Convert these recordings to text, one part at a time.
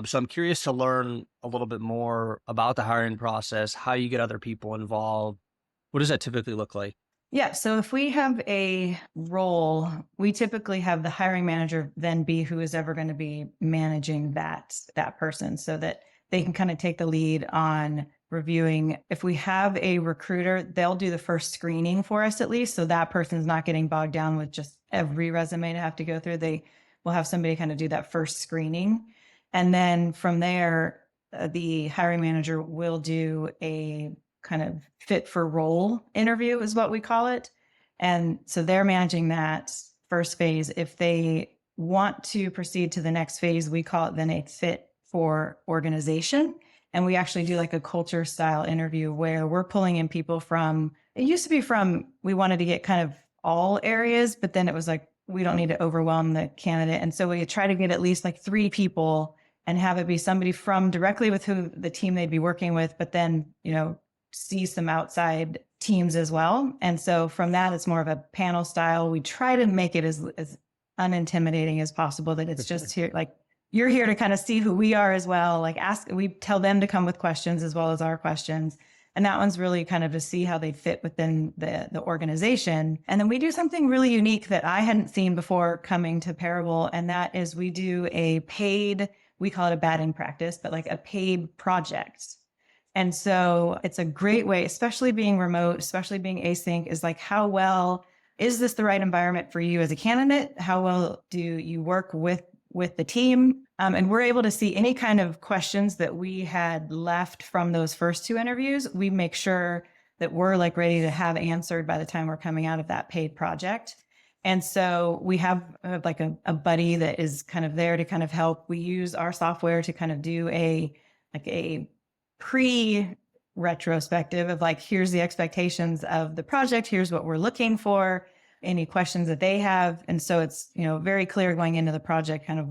So I'm curious to learn a little bit more about the hiring process, how you get other people involved. What does that typically look like? Yeah. So if we have a role, we typically have the hiring manager then be who is ever going to be managing that person so that they can kind of take the lead on reviewing. If we have a recruiter, they'll do the first screening for us at least. So that person's not getting bogged down with just every resume to have to go through. They will have somebody kind of do that first screening. And then from there, the hiring manager will do a kind of fit for role interview is what we call it. And so they're managing that first phase. If they want to proceed to the next phase, we call it then a fit for organization. And we actually do like a culture style interview where we're pulling in people from, it used to be from, we wanted to get kind of all areas, but then it was like, we don't need to overwhelm the candidate. And so we try to get at least like 3 people and have it be somebody from directly with who the team they'd be working with, but then, see some outside teams as well. And so from that, it's more of a panel style. We try to make it as unintimidating as possible, that it's just here, like you're here to kind of see who we are as well. Like we tell them to come with questions as well as our questions. And that one's really kind of to see how they fit within the organization. And then we do something really unique that I hadn't seen before coming to Parabol. And that is we do a paid, we call it a batting practice, but like a paid project. And so it's a great way, especially being remote, especially being async, is like, how well is this the right environment for you as a candidate? How well do you work with the team? And we're able to see any kind of questions that we had left from those first 2 interviews. We make sure that we're like ready to have answered by the time we're coming out of that paid project. And so we have like a buddy that is kind of there to kind of help. We use our software to kind of do a pre-retrospective of like, here's the expectations of the project. Here's what we're looking for, any questions that they have. And so it's, very clear going into the project kind of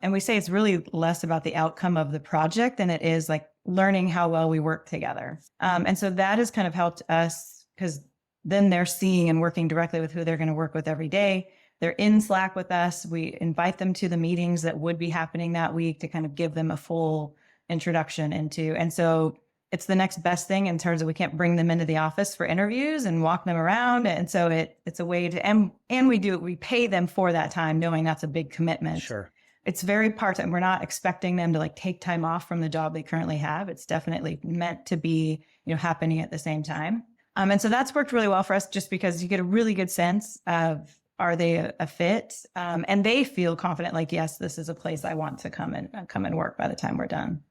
and we say it's really less about the outcome of the project than it is like learning how well we work together. And so that has kind of helped us because then they're seeing and working directly with who they're going to work with every day. They're in Slack with us. We invite them to the meetings that would be happening that week to kind of give them a full introduction into. And so it's the next best thing in terms of we can't bring them into the office for interviews and walk them around. And so it's a way to, and we pay them for that time, knowing that's a big commitment. Sure. It's very part-time. We're not expecting them to like take time off from the job they currently have. It's definitely meant to be, happening at the same time. And so that's worked really well for us just because you get a really good sense of, are they a fit? And they feel confident, like, yes, this is a place I want to come and work by the time we're done.